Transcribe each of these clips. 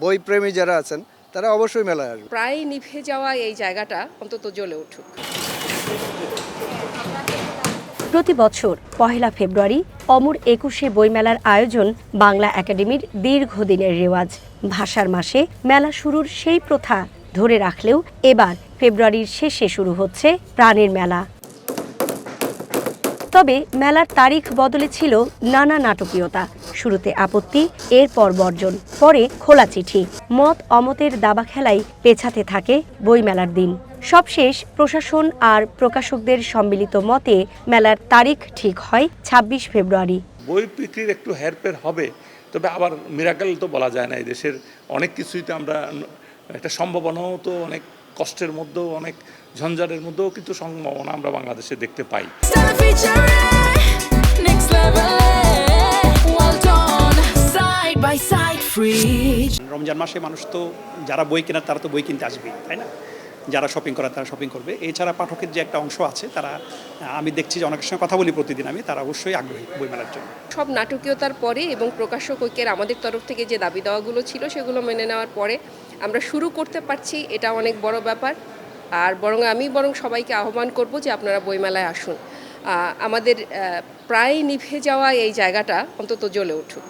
বই প্রেমী যারা আছেন তারা অবশ্যই মেলায় আসবে। প্রায় নিভে যাওয়া এই জায়গাটা অন্তত জ্বলে উঠুক। প্রতি বছর 1 ফেব্রুয়ারি অমর 21শে বইমেলার আয়োজন বাংলা একাডেমির দীর্ঘদিনের রেওয়াজ। ভাষার মাসে মেলা শুরুর সেই প্রথা ধরে রাখলেও এবার ফেব্রুয়ারির শেষে শুরু হচ্ছে প্রাণের মেলা। তবে মেলার তারিখ বদলে ছিল নানা নাটকীয়তা। শুরুতে আপত্তি, এরপর বর্জন, পরে খোলা চিঠি। মত অমতের দাবা খেলাই পেছাতে থাকে বইমেলার দিন। সবশেষ প্রশাসন আর প্রকাশকদের সম্মিলিত মতে মেলার তারিখ ঠিক হয় 26 ফেব্রুয়ারি। বই বিক্রির একটু হেরফের হবে, তবে আবার মিরাকেল তো বলা যায় না। এই দেশের অনেক কিছুই তো আমরা একটা সম্ভাবনাও তো অনেক কষ্টের মধ্যেও অনেক ঝঞ্ঝাটের মধ্যেও কিন্তু সম্ভাবনা আমরা বাংলাদেশে দেখতে পাই। রমজান মাসে মানুষ তো যারা বই কেনার তারা তো বই কিনতে আসবেই, তাই না? যারা শপিং করার তারা শপিং করবে। এছাড়া পাঠকের যে একটা অংশ আছে তারা, আমি দেখছি যে অনেকের সঙ্গে কথা বলি প্রতিদিন আমি, তারা অবশ্যই আগ্রহী বইমেলার জন্য। সব নাটকীয়তার পরে এবং প্রকাশক ঐক্যের আমাদের তরফ থেকে যে দাবি দেওয়াগুলো ছিল সেগুলো মেনে নেওয়ার পরে আমরা শুরু করতে পারছি, এটা অনেক বড় ব্যাপার। আর আমি সবাইকে আহ্বান করব যে আপনারা বইমেলায় আসুন। আমাদের প্রায় নিভে যাওয়া এই জায়গাটা অন্তত জ্বলে উঠুক।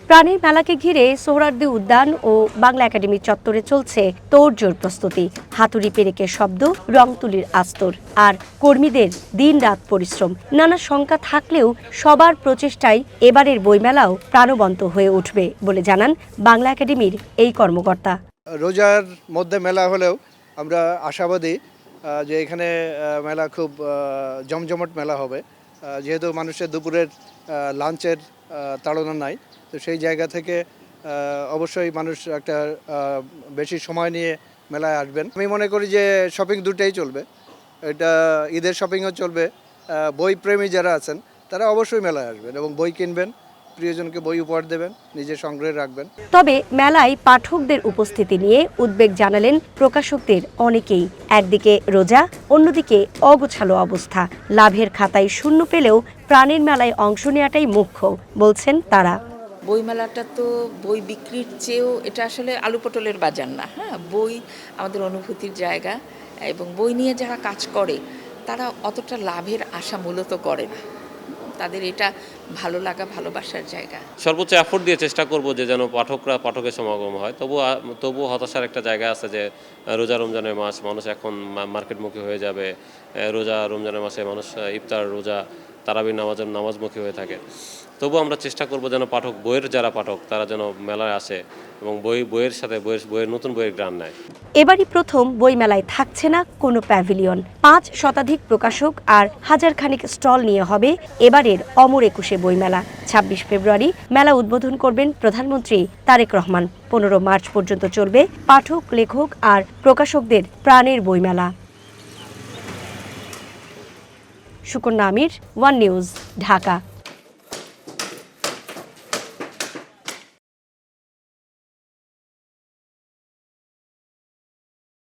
প্রাণের মেলাকে ঘিরে সোহরাওয়ার্দী উদ্যান ও বাংলা একাডেমির চত্বরে চলছে তোড়জোড় প্রস্তুতি। হাতুড়ি পেরেকের শব্দ, রং তুলির আস্তর আর কর্মীদের দিনরাত পরিশ্রম। নানা শঙ্কা থাকলেও সবার প্রচেষ্টায় এবারের বইমেলাও প্রাণবন্ত হয়ে উঠবে বলে জানান বাংলা একাডেমির এই কর্মকর্তা। রোজার মধ্যে মেলা হলেও আমরা আশাবাদী যে এখানে মেলা খুব জমজমট মেলা হবে, যেহেতু মানুষের দুপুরের লাঞ্চের তাড়না নাই। তো সেই জায়গা থেকে অবশ্যই মানুষ একটা বেশি সময় নিয়ে মেলায় আসবেন। আমি মনে করি যে শপিং দুটাই চলবে, এটা ঈদের শপিংও চলবে। বই প্রেমী যারা আছেন তারা অবশ্যই মেলায় আসবেন এবং বই কিনবেন, প্রিয়জনকে বই উপহার দেবেন, নিজের সংগ্রহে রাখবেন। তবে মেলায় পাঠকদের উপস্থিতি নিয়ে উদ্বেগ জানালেন প্রকাশকদের অনেকেই। একদিকে রোজা, অন্যদিকে অগোছালো অবস্থা। লাভের খাতায় শূন্য পেলেও প্রাণের মেলায় অংশ নেওয়াটাই মুখ্য বলছেন তারা। বইমেলাটা তো বই বিক্রির চেয়েও এটা আসলে আলু পটলের বাজার না। হ্যাঁ, বই আমাদের অনুভূতির জায়গা এবং বই নিয়ে যারা কাজ করে তারা অতটা লাভের আশা মূলত করে না। তাদের এটা ভালো লাগা, ভালোবাসার জায়গা। সর্বোচ্চ এফোর্ট দিয়ে চেষ্টা করব যে যেন পাঠকের সমাগম হয়। তবুও হতাশার একটা জায়গা আছে যে রমজানের মাস, মানুষ এখন মার্কেটমুখী হয়ে যাবে। রমজানের মাসে মানুষ ইফতার, রোজা, তারাবির নামাজমুখী হয়ে থাকে। তবু আমরা চেষ্টা করব যেন যারা পাঠক তারা যেন মেলায় আসে এবং বইয়ের সাথে বইয়ের নতুন বইয়ের গ্রান নেয়। এবারই প্রথম বইমেলায় থাকছে না কোনো প্যাভিলিয়ন। 5 শতাধিক প্রকাশক আর হাজারখানেক স্টল নিয়ে হবে এবারের অমর 21শে বইমেলা। 26 ফেব্রুয়ারি মেলা উদ্বোধন করবেন প্রধানমন্ত্রী তারেক রহমান। 15 মার্চ পর্যন্ত চলবে পাঠক, লেখক আর প্রকাশকদের প্রাণের বইমেলা। সুকন্যা আমির, ওয়ান নিউজ, ঢাকা।